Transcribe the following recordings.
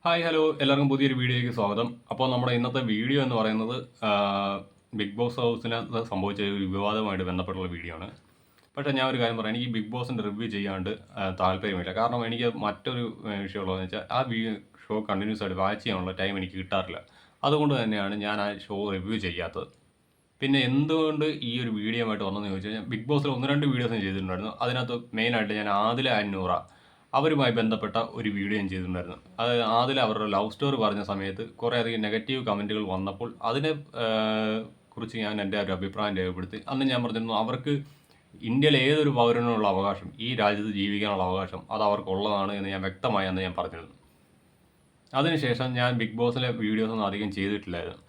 Hi hello എല്ലാവർക്കും പുതിയൊരു വീഡിയോയിലേക്ക് സ്വാഗതം. അപ്പോൾ നമ്മുടെ ഇന്നത്തെ വീഡിയോ എന്ന് പറയുന്നത് ബിഗ് ബോസ് ഹൗസിനകത്ത് സംഭവിച്ച ഒരു വിവാദവുമായിട്ട് ബന്ധപ്പെട്ടുള്ള വീഡിയോ ആണ്. പക്ഷേ ഞാൻ ഒരു കാര്യം പറയാം, എനിക്ക് ബിഗ് ബോസിൻ്റെ റിവ്യൂ ചെയ്യാണ്ട് താല്പര്യമില്ല. കാരണം എനിക്ക് മറ്റൊരു വിഷയമുള്ളതെന്ന് വെച്ചാൽ ഷോ കണ്ടിന്യൂസ് ആയിട്ട് വാച്ച് ചെയ്യാനുള്ള ടൈം എനിക്ക് കിട്ടാറില്ല. അതുകൊണ്ട് തന്നെയാണ് ഞാൻ ആ ഷോ റിവ്യൂ ചെയ്യാത്തത്. പിന്നെ എന്തുകൊണ്ട് ഈ ഒരു വീഡിയോ ആയിട്ട് വന്നതെന്ന് ചോദിച്ചു കഴിഞ്ഞാൽ, ബിഗ് ബോസിൽ 1-2 വീഡിയോസ് ഞാൻ ചെയ്തിട്ടുണ്ടായിരുന്നു. അതിനകത്ത് മെയിനായിട്ട് ഞാൻ ആദില ആൻഡ് നൂറ അവരുമായി ബന്ധപ്പെട്ട ഒരു വീഡിയോ ഞാൻ ചെയ്തിട്ടുണ്ടായിരുന്നു. അതായത് ആദില അവരുടെ ലവ് സ്റ്റോറി പറഞ്ഞ സമയത്ത് കുറേയധികം നെഗറ്റീവ് കമൻറ്റുകൾ വന്നപ്പോൾ അതിനെ കുറിച്ച് ഞാൻ എൻ്റെ ഒരു അഭിപ്രായം രേഖപ്പെടുത്തി. അന്ന് ഞാൻ പറഞ്ഞിരുന്നു, അവർക്ക് ഇന്ത്യയിലെ ഏതൊരു പൗരനുള്ള അവകാശം, ഈ രാജ്യത്ത് ജീവിക്കാനുള്ള അവകാശം അത് അവർക്കുള്ളതാണ് എന്ന് ഞാൻ വ്യക്തമായി അന്ന് ഞാൻ പറഞ്ഞിരുന്നു. അതിനുശേഷം ഞാൻ ബിഗ് ബോസിലെ വീഡിയോസൊന്നും അധികം ചെയ്തിട്ടില്ലായിരുന്നു.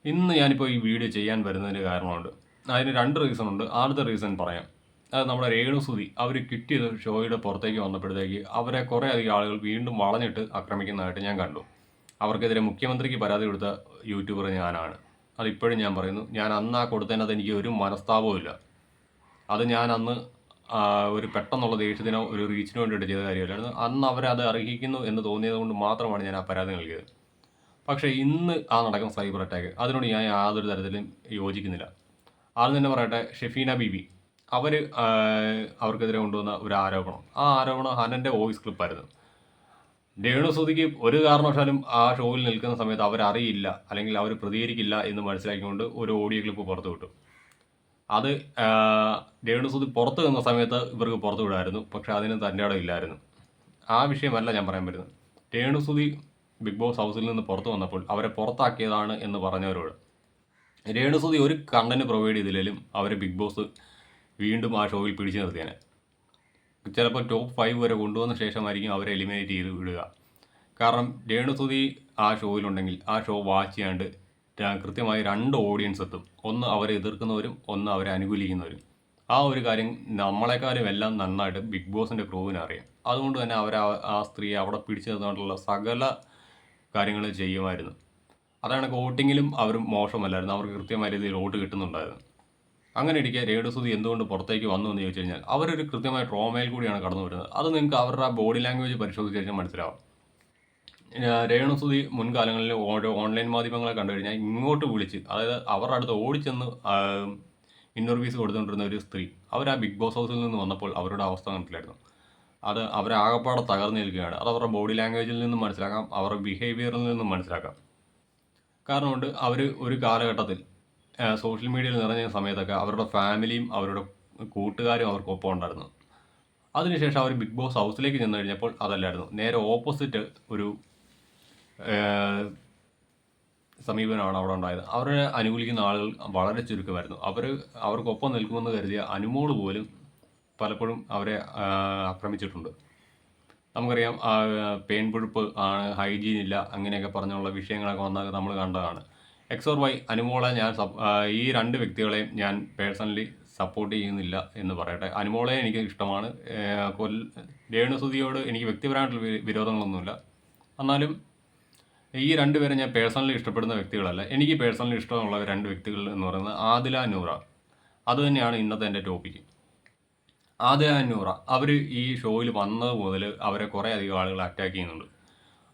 ഇന്ന് ഞാനിപ്പോൾ ഈ വീഡിയോ ചെയ്യാൻ വരുന്നതിന് കാരണമുണ്ട്. അതിന് 2 റീസൺ ഉണ്ട്. ആദ്യത്തെ റീസൺ പറയാം. അത് നമ്മുടെ രേണുസുതി അവർ കിട്ടിയത് ഷോയുടെ പുറത്തേക്ക് വന്നപ്പോഴത്തേക്ക് അവരെ കുറേ അധികം ആളുകൾ വീണ്ടും വളഞ്ഞിട്ട് ആക്രമിക്കുന്നതായിട്ട് ഞാൻ കണ്ടു. അവർക്കെതിരെ മുഖ്യമന്ത്രിക്ക് പരാതി കൊടുത്ത യൂട്യൂബർ ഞാനാണ്. അതിപ്പോഴും ഞാൻ പറയുന്നു. ഞാൻ അന്ന് ആ കൊടുത്തതിനകത്ത് എനിക്ക് ഒരു മനസ്താപവും ഇല്ല. അത് ഞാൻ അന്ന് ഒരു പെട്ടെന്നുള്ള ദേഷ്യത്തിനോ ഒരു റീച്ചിനോ വേണ്ടിയിട്ട് ചെയ്ത കാര്യമല്ലായിരുന്നു. അന്ന് അവരത് അർഹിക്കുന്നു എന്ന് തോന്നിയത് കൊണ്ട് മാത്രമാണ് ഞാൻ ആ പരാതി നൽകിയത്. പക്ഷേ ഇന്ന് നടക്കുന്ന സൈബർ അറ്റാക്ക് അതിനോട് ഞാൻ യാതൊരു തരത്തിലും യോജിക്കുന്നില്ല. ആദ്യം തന്നെ പറയട്ടെ, ഷെഫീന ബീബി അവർ അവർക്കെതിരെ കൊണ്ടുവന്ന ഒരു ആരോപണം, ആ ആരോപണം ഹനൻ്റെ വോയിസ് ക്ലിപ്പായിരുന്നു. രേണുസുതിക്ക് ഒരു കാരണവശാലും ആ ഷോയിൽ നിൽക്കുന്ന സമയത്ത് അവരറിയില്ല അല്ലെങ്കിൽ അവർ പ്രതികരിക്കില്ല എന്ന് മനസ്സിലാക്കിക്കൊണ്ട് ഒരു ഓഡിയോ ക്ലിപ്പ് പുറത്തു വിട്ടു. അത് രേണുസുതി പുറത്ത് നിന്ന സമയത്ത് ഇവർക്ക് പുറത്തു വിടായിരുന്നു. പക്ഷേ അതിന് തൻ്റെ ഇടം ഇല്ലായിരുന്നു. ആ വിഷയമല്ല ഞാൻ പറയാൻ പറ്റുന്നത്. രേണുസുതി ബിഗ് ബോസ് ഹൗസിൽ നിന്ന് പുറത്തു വന്നപ്പോൾ അവരെ പുറത്താക്കിയതാണ് എന്ന് പറഞ്ഞവരോട് രേണുസുതി ഒരു കണ്ടന്റ് പ്രൊവൈഡ് ചെയ്തില്ലെങ്കിലും അവരെ ബിഗ് ബോസ് വീണ്ടും ആ ഷോയിൽ പിടിച്ചു നിർത്തിയാണ്. ചിലപ്പോൾ ടോപ്പ് 5 വരെ കൊണ്ടുവന്ന ശേഷമായിരിക്കും അവരെ എലിമിനേറ്റ് ചെയ്ത് വിടുക. കാരണം രേണുസുതി ആ ഷോയിലുണ്ടെങ്കിൽ ആ ഷോ വാച്ച് ചെയ്യാണ്ട് കൃത്യമായി 2 ഓഡിയൻസ് എത്തും. ഒന്ന് അവരെ എതിർക്കുന്നവരും ഒന്ന് അവരെ അനുകൂലിക്കുന്നവരും. ആ ഒരു കാര്യം നമ്മളെക്കാളും എല്ലാം നന്നായിട്ട് ബിഗ് ബോസിൻ്റെ ക്രൂവിന് അറിയാം. അതുകൊണ്ട് തന്നെ അവർ ആ സ്ത്രീയെ അവിടെ പിടിച്ചു നിർത്താനുള്ള സകല കാര്യങ്ങൾ ചെയ്യുമായിരുന്നു. അതാണ് വോട്ടിങ്ങിലും അവർ മോശമല്ലായിരുന്നു. അവർക്ക് കൃത്യമായ രീതിയിൽ വോട്ട് കിട്ടുന്നുണ്ടായിരുന്നു. അങ്ങനെ ഇരിക്കെ രേണുസുതി എന്തുകൊണ്ട് പുറത്തേക്ക് വന്നു എന്ന് ചോദിച്ചു കഴിഞ്ഞാൽ, അവരൊരു കൃത്യമായ ട്രോമയിൽ കൂടിയാണ് കടന്നു വരുന്നത്. അത് നിങ്ങൾക്ക് അവരുടെ ആ ബോഡി ലാംഗ്വേജ് പരിശോധിച്ച് കഴിഞ്ഞാൽ മനസ്സിലാവും. രേണുസുതി മുൻകാലങ്ങളിൽ ഓരോ ഓൺലൈൻ മാധ്യമങ്ങളെ കണ്ടു കഴിഞ്ഞാൽ ഇങ്ങോട്ട് വിളിച്ച്, അതായത് അവരുടെ അടുത്ത് ഓടിച്ചെന്ന് ഇൻ്റർവ്യൂസ് കൊടുത്തുകൊണ്ടിരുന്ന ഒരു സ്ത്രീ അവർ ആ ബിഗ് ബോസ് ഹൗസിൽ നിന്ന് വന്നപ്പോൾ അവരുടെ അവസ്ഥ കണ്ടില്ലായിരുന്നു. അത് അവരെ ആകപ്പാടെ തകർന്നു നിൽക്കുകയാണ്. അത് അവരുടെ ബോഡി ലാംഗ്വേജിൽ നിന്നും മനസ്സിലാക്കാം, അവരുടെ ബിഹേവിയറിൽ നിന്നും മനസ്സിലാക്കാം. കാരണമുണ്ട്, അവർ ഒരു കാലഘട്ടത്തിൽ സോഷ്യൽ മീഡിയയിൽ നിറഞ്ഞ സമയത്തൊക്കെ അവരുടെ ഫാമിലിയും അവരുടെ കൂട്ടുകാരും അവർക്കൊപ്പം ഉണ്ടായിരുന്നു. അതിനുശേഷം അവർ ബിഗ് ബോസ് ഹൗസിലേക്ക് ചെന്ന് കഴിഞ്ഞപ്പോൾ അതല്ലായിരുന്നു. നേരെ ഓപ്പോസിറ്റ് ഒരു സമീപനമാണ് അവിടെ ഉണ്ടായത്. അവരെ അനുകൂലിക്കുന്ന ആളുകൾ വളരെ ചുരുക്കമായിരുന്നു. അവർക്കൊപ്പം നിൽക്കുമെന്ന് കരുതിയ അനുമോള് പോലും പലപ്പോഴും അവരെ ആക്രമിച്ചിട്ടുണ്ട്. നമുക്കറിയാം, പേൻപുഴുപ്പ് ആണ്, ഹൈജീൻ ഇല്ല, അങ്ങനെയൊക്കെ പറഞ്ഞുള്ള വിഷയങ്ങളൊക്കെ വന്നാൽ നമ്മൾ കണ്ടതാണ്. എക്സ് ഓർ വൈ അനുമോളെ ഞാൻ ഈ 2 വ്യക്തികളെയും ഞാൻ പേഴ്സണലി സപ്പോർട്ട് ചെയ്യുന്നില്ല എന്ന് പറയട്ടെ. അനുമോളെ എനിക്ക് ഇഷ്ടമാണ്. രേണുസുതിയോട് എനിക്ക് വ്യക്തിപരമായിട്ടുള്ള വിരോധങ്ങളൊന്നുമില്ല. എന്നാലും ഈ 2 പേരെ ഞാൻ പേഴ്സണലി ഇഷ്ടപ്പെടുന്ന വ്യക്തികളല്ല. എനിക്ക് പേഴ്സണലി ഇഷ്ടമുള്ള 2 വ്യക്തികൾ എന്ന് പറയുന്നത് ആദില, നൂറ. അത് തന്നെയാണ് ഇന്നത്തെ എൻ്റെ ടോപ്പിക്ക്. ആദില, നൂറ അവർ ഈ ഷോയിൽ വന്നത് മുതൽ അവരെ കുറേ അധികം ആളുകൾ അറ്റാക്ക് ചെയ്യുന്നുണ്ട്.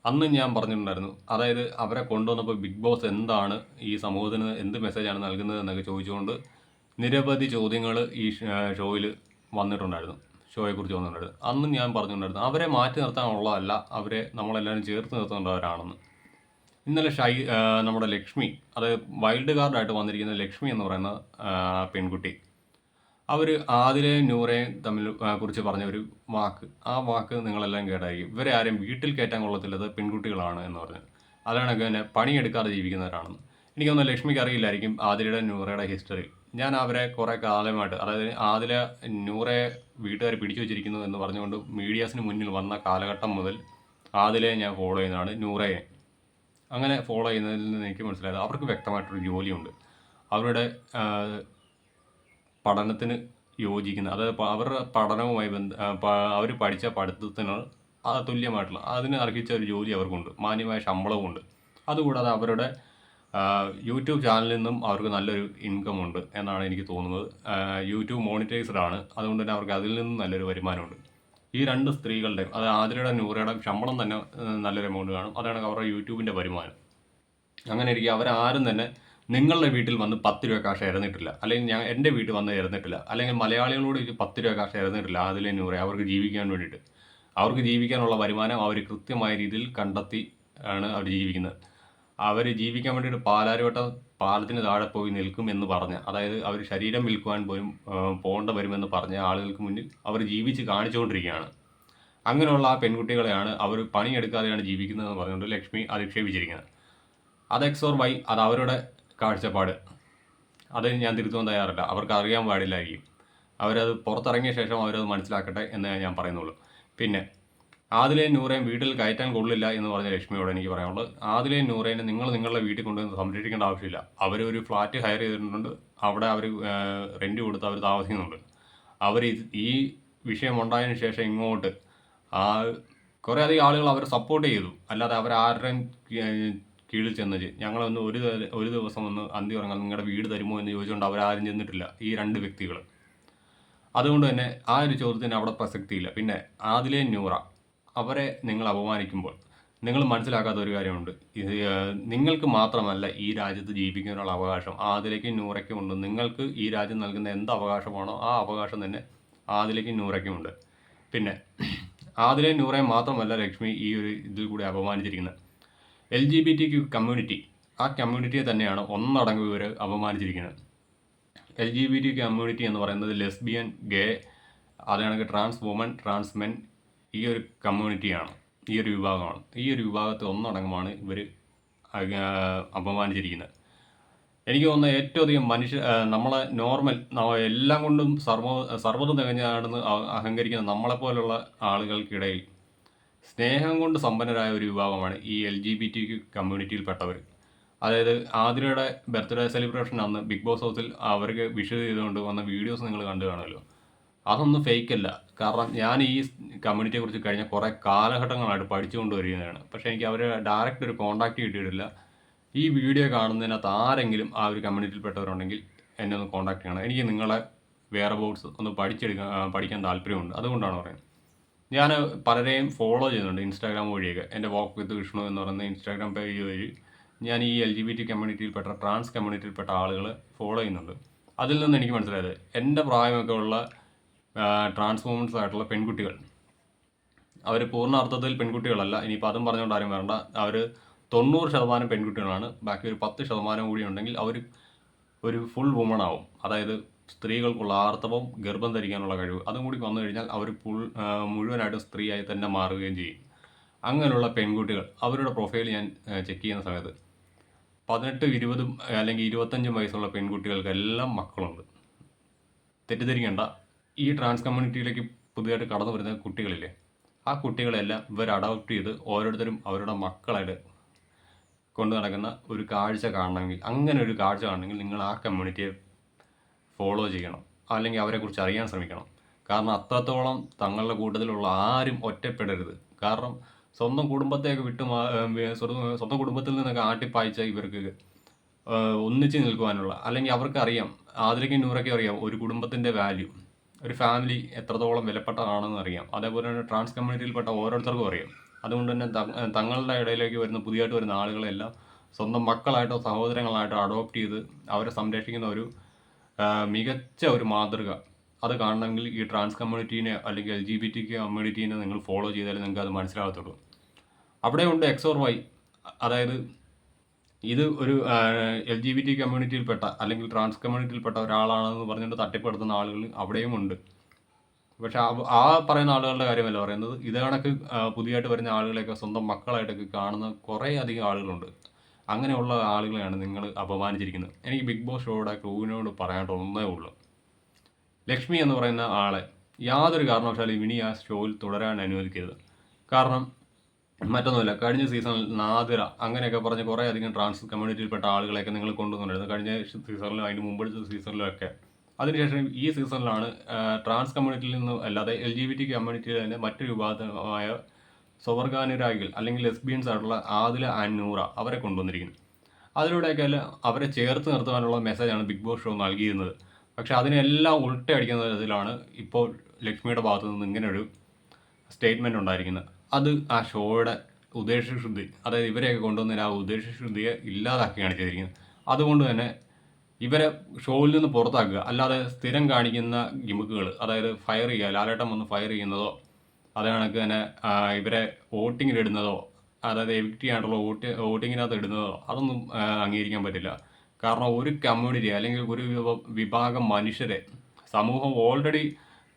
അന്ന് ഞാൻ പറഞ്ഞിട്ടുണ്ടായിരുന്നു, അതായത് അവരെ കൊണ്ടുവന്നപ്പോൾ ബിഗ് ബോസ് എന്താണ് ഈ സമൂഹത്തിന് എന്ത് മെസ്സേജാണ് നൽകുന്നത് എന്നൊക്കെ ചോദിച്ചുകൊണ്ട് നിരവധി ചോദ്യങ്ങൾ ഈ ഷോയിൽ വന്നിട്ടുണ്ടായിരുന്നു, ഷോയെക്കുറിച്ച് വന്നിട്ടുണ്ടായിരുന്നു. അന്നും ഞാൻ പറഞ്ഞിട്ടുണ്ടായിരുന്നു, അവരെ മാറ്റി നിർത്താനുള്ളതല്ല, അവരെ നമ്മളെല്ലാവരും ചേർത്ത് നിർത്തേണ്ടവരാണെന്ന്. ഇന്നലെ നമ്മുടെ ലക്ഷ്മി, അതായത് വൈൽഡ് കാർഡായിട്ട് വന്നിരിക്കുന്ന ലക്ഷ്മി എന്ന് പറയുന്ന പെൺകുട്ടി, അവർ ആദിലയും നൂറയും തമ്മിൽ കുറിച്ച് പറഞ്ഞ ഒരു വാക്ക്, ആ വാക്ക് നിങ്ങളെല്ലാം കേട്ടായിരിക്കും. ഇവരെ ആരും വീട്ടിൽ കയറ്റാൻ കൊള്ളത്തില്ലത് പെൺകുട്ടികളാണ് എന്ന് പറഞ്ഞു. അതാണൊക്കെ തന്നെ പണിയെടുക്കാതെ ജീവിക്കുന്നവരാണെന്ന്. എനിക്ക് തോന്നുന്നു ലക്ഷ്മിക്ക് അറിയില്ലായിരിക്കും ആദിലയുടെ നൂറയുടെ ഹിസ്റ്ററി. ഞാൻ അവരെ കുറേ കാലമായിട്ട്, അതായത് ആദില നൂറയെ വീട്ടുകാർ പിടിച്ചു വെച്ചിരിക്കുന്നു എന്ന് പറഞ്ഞുകൊണ്ട് മീഡിയാസിന് മുന്നിൽ വന്ന കാലഘട്ടം മുതൽ ആദിലയെ ഞാൻ ഫോളോ ചെയ്യുന്നതാണ്, നൂറയെ അങ്ങനെ ഫോളോ ചെയ്യുന്നതിൽ നിന്ന് എനിക്ക് മനസ്സിലായത് അവർക്ക് വ്യക്തമായിട്ടൊരു ജോലിയുണ്ട്. അവരുടെ പഠനത്തിന് യോജിക്കുന്ന, അതായത് അവരുടെ പഠനവുമായി അവർ പഠിച്ച പഠിത്തത്തിന് തുല്യമായിട്ടുള്ള അതിന് അർഹിച്ച ഒരു ജോലി അവർക്കുണ്ട്, മാന്യമായ ശമ്പളവുമുണ്ട്. അതുകൂടാതെ അവരുടെ യൂട്യൂബ് ചാനലിൽ നിന്നും അവർക്ക് നല്ലൊരു ഇൻകം ഉണ്ട് എന്നാണ് എനിക്ക് തോന്നുന്നത്. യൂട്യൂബ് മോണിറ്റൈസ്ഡ് ആണ്, അതുകൊണ്ട് തന്നെ അവർക്ക് അതിൽ നിന്നും നല്ലൊരു വരുമാനമുണ്ട്. ഈ 2 സ്ത്രീകളുടെയും, അത് ആതിരയുടെ നൂറയുടെയും ശമ്പളം തന്നെ നല്ലൊരു എമൗണ്ട് കാണും. അതാണ് അവരുടെ യൂട്യൂബിൻ്റെ വരുമാനം. അങ്ങനെ ഇരിക്കുക അവരാരും തന്നെ നിങ്ങളുടെ വീട്ടിൽ വന്ന് 10 രൂപ കാശ് ഇരന്നിട്ടില്ല, അല്ലെങ്കിൽ എൻ്റെ വീട്ടിൽ വന്ന് ഇരന്നിട്ടില്ല, അല്ലെങ്കിൽ മലയാളികളോട് 10 രൂപ കാശ് ഇരന്നിട്ടില്ല. അതിലെ നൂറ് അവർക്ക് ജീവിക്കാൻ വേണ്ടിയിട്ട്, അവർക്ക് ജീവിക്കാനുള്ള വരുമാനം അവർ കൃത്യമായ രീതിയിൽ കണ്ടെത്തി ആണ് അവർ ജീവിക്കുന്നത്. അവർ ജീവിക്കാൻ വേണ്ടിയിട്ട് പാലാരിവട്ടം പാലത്തിന് താഴെ പോയി നിൽക്കും എന്ന് പറഞ്ഞ, അതായത് അവർ ശരീരം വിൽക്കുവാൻ പോലും പോകേണ്ട വരുമെന്ന് പറഞ്ഞ ആളുകൾക്ക് മുന്നിൽ അവർ ജീവിച്ച് കാണിച്ചുകൊണ്ടിരിക്കുകയാണ്. അങ്ങനെയുള്ള ആ പെൺകുട്ടികളെയാണ് അവർ പണിയെടുക്കാതെയാണ് ജീവിക്കുന്നതെന്ന് പറഞ്ഞുകൊണ്ട് ലക്ഷ്മി അധിക്ഷേപിച്ചിരിക്കുന്നത്. അത് എക്സ് ഓർ വൈ, അത് അവരുടെ കാഴ്ചപ്പാട്. അത് ഞാൻ തിരുത്തുവാൻ തയ്യാറല്ല. അവർക്ക് അറിയാൻ പാടില്ലായിരിക്കും. അവരത് പുറത്തിറങ്ങിയ ശേഷം അവരത് മനസ്സിലാക്കട്ടെ എന്ന് ഞാൻ പറയുന്നുള്ളൂ. പിന്നെ ആദിലയും നൂറയും വീട്ടിൽ കയറ്റാൻ കൊള്ളില്ല എന്ന് പറഞ്ഞ ലക്ഷ്മിയോട് എനിക്ക് പറയാനുള്ളത്, ആദിലയും നൂറേനെ നിങ്ങൾ നിങ്ങളുടെ വീട്ടിൽ കൊണ്ടുവന്ന് സംരക്ഷിക്കേണ്ട ആവശ്യമില്ല. അവർ ഒരു ഫ്ലാറ്റ് ഹയർ ചെയ്തിട്ടുണ്ട്, അവിടെ അവർ റെൻറ്റ് കൊടുത്ത് അവർ താമസിക്കുന്നുണ്ട്. അവർ ഈ വിഷയം ഉണ്ടായതിനു ശേഷം ഇങ്ങോട്ട് കുറേ അധികം ആളുകൾ അവരെ സപ്പോർട്ട് ചെയ്തു. അല്ലാതെ അവരാരുടെയും കീഴിൽ ചെന്നത് ഞങ്ങളൊന്ന് ഒരു ദിവസം ഒന്ന് അന്തി ഉറങ്ങാൻ നിങ്ങളുടെ വീട് തരുമോ എന്ന് ചോദിച്ചുകൊണ്ട് അവരാരും ചെന്നിട്ടില്ല, ഈ 2 വ്യക്തികൾ. അതുകൊണ്ട് തന്നെ ആ ഒരു ചോദ്യത്തിന് അവിടെ പ്രസക്തിയില്ല. പിന്നെ ആദിലെ നൂറ, അവരെ നിങ്ങൾ അപമാനിക്കുമ്പോൾ നിങ്ങൾ മനസ്സിലാക്കാത്ത ഒരു കാര്യമുണ്ട്. ഇത് നിങ്ങൾക്ക് മാത്രമല്ല ഈ രാജ്യത്ത് ജീവിക്കാനുള്ള അവകാശം ആദിലേക്കും നൂറയ്ക്കും ഉണ്ട്. നിങ്ങൾക്ക് ഈ രാജ്യം നൽകുന്ന എന്ത് അവകാശമാണോ ആ അവകാശം തന്നെ ആദിലേക്കും നൂറയ്ക്കും ഉണ്ട്. പിന്നെ ആദിലെയും നൂറയും മാത്രമല്ല ലക്ഷ്മി ഈ ഒരു ഇതിൽ കൂടി അപമാനിച്ചിരിക്കുന്നത്. LGBTQ കമ്മ്യൂണിറ്റി, ആ കമ്മ്യൂണിറ്റിയെ തന്നെയാണ് ഒന്നടങ്കം ഇവർ അപമാനിച്ചിരിക്കുന്നത്. LGBT കമ്മ്യൂണിറ്റി എന്ന് പറയുന്നത് ലെസ്ബിയൻ, ഗേ, അതാണെങ്കിൽ ട്രാൻസ് വുമൺ, ട്രാൻസ് മെൻ, ഈ ഒരു കമ്മ്യൂണിറ്റിയാണ്, ഈ ഒരു വിഭാഗമാണ്. ഈ ഒരു വിഭാഗത്തെ ഒന്നടങ്കമാണ് ഇവർ അപമാനിച്ചിരിക്കുന്നത്. എനിക്ക് തോന്നുന്നത് ഏറ്റവും അധികം നമ്മളെ നോർമൽ എല്ലാം കൊണ്ടും സർവ്വതും തികഞ്ഞാണെന്ന് അഹങ്കരിക്കുന്ന നമ്മളെപ്പോലുള്ള ആളുകൾക്കിടയിൽ സ്നേഹം കൊണ്ട് സമ്പന്നരായ ഒരു വിഭാഗമാണ് ഈ LGBTQ കമ്മ്യൂണിറ്റിയിൽപ്പെട്ടവർ. അതായത് ആതിരയുടെ ബർത്ത്ഡേ സെലിബ്രേഷൻ അന്ന് ബിഗ് ബോസ് ഹൗസിൽ അവർക്ക് വിഷ് ചെയ്തുകൊണ്ട് വന്ന വീഡിയോസ് നിങ്ങൾ കണ്ടു കാണുമല്ലോ. അതൊന്നും ഫേക്കല്ല. കാരണം ഞാൻ ഈ കമ്മ്യൂണിറ്റിയെക്കുറിച്ച് കഴിഞ്ഞ കുറേ കാലഘട്ടങ്ങളായിട്ട് പഠിച്ചുകൊണ്ട് വരികയാണ്. പക്ഷേ എനിക്ക് അവരെ ഡയറക്റ്റ് ഒരു കോൺടാക്റ്റ് കിട്ടിയിട്ടില്ല. ഈ വീഡിയോ കാണുന്നതിനകത്ത് ആരെങ്കിലും ആ ഒരു കമ്മ്യൂണിറ്റിയിൽപ്പെട്ടവരുണ്ടെങ്കിൽ എന്നെ ഒന്ന് കോൺടാക്ട് ചെയ്യണം. എനിക്ക് നിങ്ങളെ വെയർ അബൌട്ട്സ് ഒന്ന് പഠിക്കാൻ താല്പര്യമുണ്ട്. അതുകൊണ്ടാണ് പറയുന്നത്. ഞാൻ പലരെയും ഫോളോ ചെയ്യുന്നുണ്ട് ഇൻസ്റ്റാഗ്രാം വഴിയൊക്കെ. എൻ്റെ വാക്ക് വിത്ത് വിഷ്ണു എന്ന് പറയുന്ന ഇൻസ്റ്റാഗ്രാം പേജ് വഴി ഞാൻ ഈ LGBT കമ്മ്യൂണിറ്റിയിൽപ്പെട്ട ട്രാൻസ് കമ്മ്യൂണിറ്റിയിൽപ്പെട്ട ആളുകളെ ഫോളോ ചെയ്യുന്നുണ്ട്. അതിൽ നിന്ന് എനിക്ക് മനസ്സിലായത് എൻ്റെ പ്രായമൊക്കെ ഉള്ള ട്രാൻസ് വുമൻസ് ആയിട്ടുള്ള പെൺകുട്ടികൾ, അവർ പൂർണ്ണ അർത്ഥത്തിൽ പെൺകുട്ടികളല്ല, ഇനിയിപ്പോൾ അതും പറഞ്ഞുകൊണ്ട് ആരും വേണ്ട, അവർ 90% പെൺകുട്ടികളാണ്. ബാക്കി ഒരു 10% കൂടി ഉണ്ടെങ്കിൽ അവർ ഒരു ഫുൾ വുമൺ ആവും. അതായത് സ്ത്രീകൾക്കുള്ള ആർത്തവം, ഗർഭം ധരിക്കാനുള്ള കഴിവ് അതും കൂടി വന്നു കഴിഞ്ഞാൽ അവർ മുഴുവനായിട്ടും സ്ത്രീയായി തന്നെ മാറുകയും ചെയ്യും. അങ്ങനെയുള്ള പെൺകുട്ടികൾ, അവരുടെ പ്രൊഫൈൽ ഞാൻ ചെക്ക് ചെയ്യുന്ന സമയത്ത് 18, 20 അല്ലെങ്കിൽ 25 വയസ്സുള്ള പെൺകുട്ടികൾക്കെല്ലാം മക്കളുണ്ട്. തെറ്റിദ്ധരിക്കേണ്ട, ഈ ട്രാൻസ് കമ്മ്യൂണിറ്റിയിലേക്ക് പുതിയതായിട്ട് കടന്നു വരുന്ന കുട്ടികളില്ലേ, ആ കുട്ടികളെല്ലാം ഇവർ അഡോപ്റ്റ് ചെയ്ത് ഓരോരുത്തരും അവരുടെ മക്കളായിട്ട് കൊണ്ടു നടക്കുന്ന ഒരു കാഴ്ച കാണണമെങ്കിൽ, അങ്ങനെ ഒരു കാഴ്ച കാണണമെങ്കിൽ നിങ്ങൾ ആ കമ്മ്യൂണിറ്റിയെ ഫോളോ ചെയ്യണം, അല്ലെങ്കിൽ അവരെക്കുറിച്ച് അറിയാൻ ശ്രമിക്കണം. കാരണം അത്രത്തോളം തങ്ങളുടെ കൂട്ടത്തിലുള്ള ആരും ഒറ്റപ്പെടരുത്. കാരണം സ്വന്തം കുടുംബത്തെയൊക്കെ സ്വന്തം കുടുംബത്തിൽ നിന്നൊക്കെ ആട്ടിപ്പായിച്ച ഇവർക്ക് ഒന്നിച്ച് നിൽക്കുവാനുള്ള, അല്ലെങ്കിൽ അവർക്കറിയാം, ആതിരയ്ക്കും നൂറയ്ക്കും അറിയാം ഒരു കുടുംബത്തിൻ്റെ വാല്യൂ, ഒരു ഫാമിലി എത്രത്തോളം വിലപ്പെട്ടതാണെന്ന് അറിയാം. അതേപോലെ തന്നെ ട്രാൻസ് കമ്മ്യൂണിറ്റിയിൽപ്പെട്ട ഓരോരുത്തർക്കും അറിയാം. അതുകൊണ്ട് തന്നെ തങ്ങളുടെ ഇടയിലേക്ക് പുതിയതായിട്ട് വരുന്ന ആളുകളെല്ലാം സ്വന്തം മക്കളായിട്ടോ സഹോദരങ്ങളായിട്ടോ അഡോപ്റ്റ് ചെയ്ത് അവരെ സംരക്ഷിക്കുന്ന ഒരു മികച്ച ഒരു മാതൃക. അത് കാണണമെങ്കിൽ ഈ ട്രാൻസ് കമ്മ്യൂണിറ്റീനെ അല്ലെങ്കിൽ LGBT കമ്മ്യൂണിറ്റീനെ നിങ്ങൾ ഫോളോ ചെയ്താലേ നിങ്ങൾക്ക് അത് മനസ്സിലാകത്തുള്ളൂ. അവിടെ ഉണ്ട് എക്സ് ഓർ വൈ, അതായത് ഇത് ഒരു LGBT കമ്മ്യൂണിറ്റിയിൽപ്പെട്ട അല്ലെങ്കിൽ ട്രാൻസ് കമ്മ്യൂണിറ്റിയിൽപ്പെട്ട ഒരാളാണെന്ന് പറഞ്ഞുകൊണ്ട് തട്ടിപ്പെടുത്തുന്ന ആളുകൾ അവിടെയും ഉണ്ട്. പക്ഷെ ആ പറയുന്ന ആളുകളുടെ കാര്യമല്ല പറയുന്നത്. ഇത് കണക്ക് പുതിയതായിട്ട് വരുന്ന ആളുകളെയൊക്കെ സ്വന്തം മക്കളായിട്ടൊക്കെ കാണുന്ന കുറേ അധികം ആളുകളുണ്ട്. അങ്ങനെയുള്ള ആളുകളെയാണ് നിങ്ങൾ അപമാനിച്ചിരിക്കുന്നത്. എനിക്ക് ബിഗ് ബോസ് ഷോയുടെ ക്രൂവിനോട് പറയാനായിട്ട് ഒന്നേ ഉള്ളൂ, ലക്ഷ്മി എന്ന് പറയുന്ന ആളെ യാതൊരു കാരണവശാലും ഇനി ആ ഷോയിൽ തുടരാൻ അനുവദിക്കരുത്. കാരണം മറ്റൊന്നുമില്ല, കഴിഞ്ഞ സീസണിൽ നാദിറ അങ്ങനെയൊക്കെ പറഞ്ഞ് കുറേ അധികം ട്രാൻസ് കമ്മ്യൂണിറ്റിയിൽപ്പെട്ട ആളുകളെയൊക്കെ നിങ്ങൾ കൊണ്ടുവന്നിട്ടുണ്ടായിരുന്നു, കഴിഞ്ഞ സീസണിലും അതിന് മുമ്പത്തെ സീസണിലൊക്കെ. അതിനുശേഷം ഈ സീസണിലാണ് ട്രാൻസ് കമ്മ്യൂണിറ്റിയിൽ നിന്ന് അല്ലാതെ LGBT കമ്മ്യൂണിറ്റിയിൽ തന്നെ മറ്റൊരു വിഭാഗമായ സ്വർഗാനുരാഗികൾ അല്ലെങ്കിൽ ലെസ്ബിയൻസ് ആയിട്ടുള്ള ആദില ആൻഡ് നൂറ അവരെ കൊണ്ടുവന്നിരിക്കുന്നത്. അതിലൂടെയൊക്കെ അവരെ ചേർത്ത് നിർത്തുവാനുള്ള മെസ്സേജാണ് ബിഗ് ബോസ് ഷോ നൽകിയിരുന്നത്. പക്ഷേ അതിനെല്ലാം ഉൾട്ടയടിക്കുന്ന തരത്തിലാണ് ഇപ്പോൾ ലക്ഷ്മിയുടെ ഭാഗത്തു നിന്ന് ഇങ്ങനൊരു സ്റ്റേറ്റ്മെൻറ്റ് ഉണ്ടായിരിക്കുന്നത്. അത് ആ ഷോയുടെ ഉദ്ദേശശുദ്ധി, അതായത് ഇവരെയൊക്കെ കൊണ്ടുവന്നതിന് ആ ഉദ്ദേശശുദ്ധിയെ ഇല്ലാതാക്കുകയാണ് ചെയ്തിരിക്കുന്നത്. അതുകൊണ്ട് തന്നെ ഇവരെ ഷോയിൽ നിന്ന് പുറത്താക്കുക, അല്ലാതെ സ്ഥിരം കാണിക്കുന്ന ഗിമിക്കുകൾ, അതായത് ഫയർ ചെയ്യുക, ലാലേട്ടൻ വന്ന് ഫയർ ചെയ്യുന്നതോ അതേ കണക്ക് തന്നെ ഇവരെ വോട്ടിങ്ങിലിടുന്നതോ, അതായത് എവിക്റ്റ് ചെയ്യാനുള്ള വോട്ടിങ്ങിനകത്ത് ഇടുന്നതോ അതൊന്നും അംഗീകരിക്കാൻ പറ്റില്ല. കാരണം ഒരു കമ്മ്യൂണിറ്റി അല്ലെങ്കിൽ ഒരു വിഭാഗം മനുഷ്യരെ, സമൂഹം ഓൾറെഡി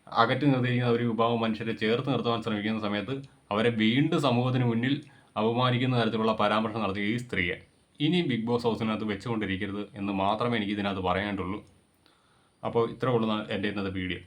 അകറ്റി നിർത്തിയിരിക്കുന്ന ഒരു വിഭാഗം മനുഷ്യരെ ചേർത്ത് നിർത്താൻ ശ്രമിക്കുന്ന സമയത്ത് അവരെ വീണ്ടും സമൂഹത്തിന് മുന്നിൽ അപമാനിക്കുന്ന തരത്തിലുള്ള പരാമർശം നടത്തിയ ഈ സ്ത്രീയെ ഇനി ബിഗ് ബോസ് ഹൗസിനകത്ത് വെച്ചുകൊണ്ടിരിക്കരുത് എന്ന് മാത്രമേ എനിക്ക് ഇതിനകത്ത് പറയാനുള്ളൂ. അപ്പോൾ ഇത്രേ ഉള്ളൂ എൻ്റെ ഇന്നത്തെ വീഡിയോ.